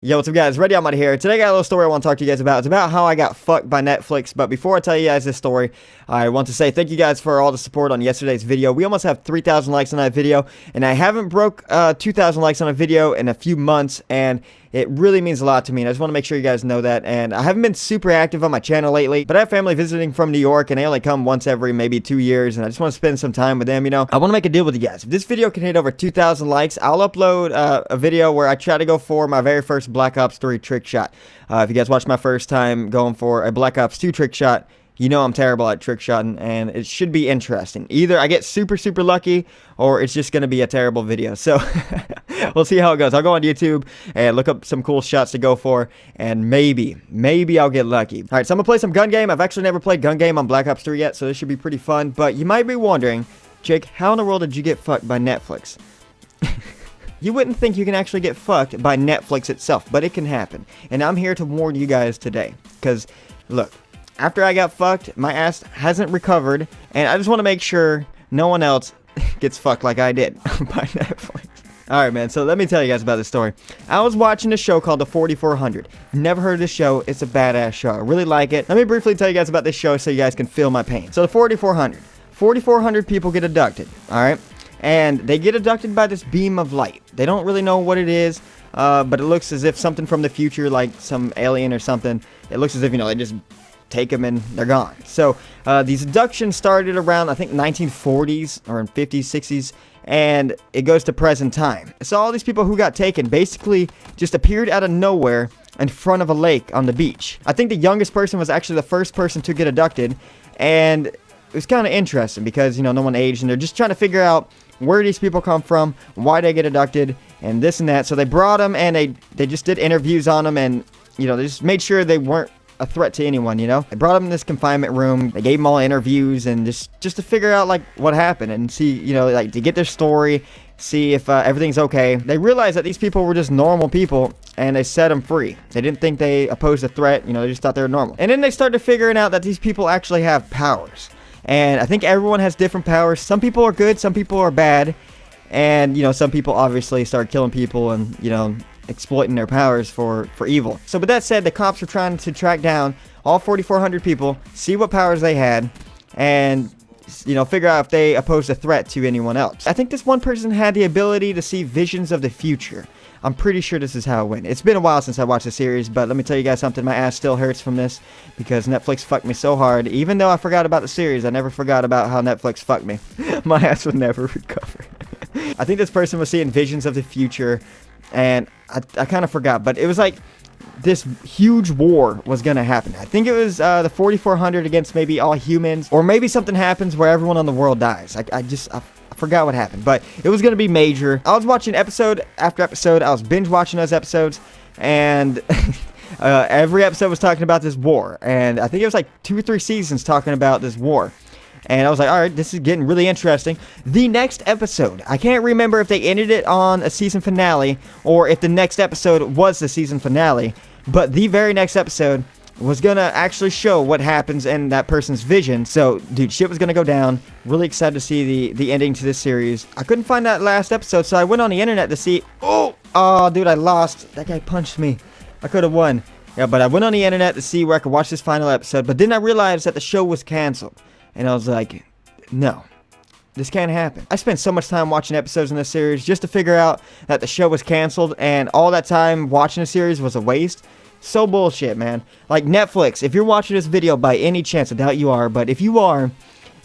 Yo, what's up guys, Dallmyd here. Today I got a little story I want to talk to you guys about. It's about how I got fucked by Netflix, but before I tell you guys this story, I want to say thank you guys for all the support on yesterday's video. We almost have 3,000 likes on that video, and I haven't broke 2,000 likes on a video in a few months, and it really means a lot to me, and I just want to make sure you guys know that. And I haven't been super active on my channel lately, but I have family visiting from New York, and they only come once every maybe 2 years, and I just want to spend some time with them, you know. I want to make a deal with you guys. If this video can hit over 2,000 likes, I'll upload a video where I try to go for my very first Black Ops 3 trick shot. If you guys watched my first time going for a Black Ops 2 trick shot, you know I'm terrible at trick shotting, and it should be interesting. Either I get super lucky, or it's just going to be a terrible video. So, we'll see how it goes. I'll go on YouTube and look up some cool shots to go for, and maybe I'll get lucky. Alright, so I'm going to play some gun game. I've actually never played gun game on Black Ops 3 yet, so this should be pretty fun. But you might be wondering, Jake, how in the world did you get fucked by Netflix? You wouldn't think you can actually get fucked by Netflix itself, but it can happen. And I'm here to warn you guys today, because, look, after I got fucked, my ass hasn't recovered, and I just want to make sure no one else gets fucked like I did by Netflix. Alright, man, so let me tell you guys about this story. I was watching a show called The 4400. Never heard of this show. It's a badass show. I really like it. Let me briefly tell you guys about this show so you guys can feel my pain. So, The 4400. 4,400 people get abducted, alright? And they get abducted by this beam of light. They don't really know what it is, but it looks as if something from the future, like some alien or something. It looks as if, you know, they just take them and they're gone. So these abductions started around, I think, 1940s or in 50s, 60s, and it goes to present time. So all these people who got taken basically just appeared out of nowhere in front of a lake on the beach. I think the youngest person was actually the first person to get abducted, and it was kind of interesting because, you know, no one aged, and they're just trying to figure out where these people come from, why they get abducted, and this and that. So they brought them, and they just did interviews on them, and, you know, they just made sure they weren't a threat to anyone, you know. They brought them in this confinement room. They gave them all interviews, and just to figure out, like, what happened, and see, you know, like, to get their story, see if everything's okay. They realized that these people were just normal people, and they set them free. They didn't think they posed a threat, you know, they just thought they were normal. And then they started figuring out that these people actually have powers. And I think everyone has different powers. Some people are good, some people are bad. And, you know, some people obviously start killing people and, you know, exploiting their powers for evil. So with that said, the cops were trying to track down all 4,400 people, see what powers they had, and, you know, figure out if they posed a threat to anyone else. I think this one person had the ability to see visions of the future. I'm pretty sure this is how it went. It's been a while since I watched the series, but let me tell you guys something. My ass still hurts from this because Netflix fucked me so hard. Even though I forgot about the series, I never forgot about how Netflix fucked me. My ass would never recover. I think this person was seeing visions of the future, and I kind of forgot, but it was like this huge war was going to happen. I think it was the 4,400 against maybe all humans, or maybe something happens where everyone on the world dies. I forgot what happened, but it was going to be major. I was watching episode after episode. I was binge watching those episodes, and every episode was talking about this war, and I think it was like 2 or 3 seasons talking about this war. And I was like, alright, this is getting really interesting. The next episode, I can't remember if they ended it on a season finale, or if the next episode was the season finale, but the very next episode was gonna actually show what happens in that person's vision. So, dude, shit was gonna go down. Really excited to see the ending to this series. I couldn't find that last episode, so I went on the internet to see. Oh, dude, I lost. That guy punched me. I could have won. Yeah, but I went on the internet to see where I could watch this final episode, but then I realized that the show was canceled. And I was like, no, this can't happen. I spent so much time watching episodes in this series just to figure out that the show was canceled, and all that time watching the series was a waste. So bullshit, man. Like, Netflix, if you're watching this video by any chance, I doubt you are, but if you are,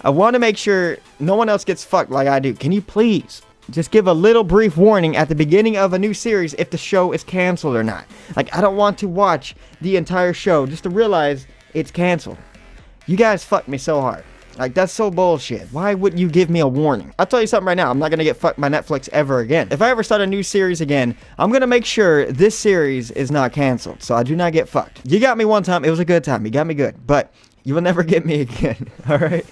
I want to make sure no one else gets fucked like I do. Can you please just give a little brief warning at the beginning of a new series if the show is canceled or not? Like, I don't want to watch the entire show just to realize it's canceled. You guys fucked me so hard. Like, that's so bullshit. Why wouldn't you give me a warning? I'll tell you something right now. I'm not going to get fucked by Netflix ever again. If I ever start a new series again, I'm going to make sure this series is not canceled, so I do not get fucked. You got me one time. It was a good time. You got me good. But you will never get me again. Alright?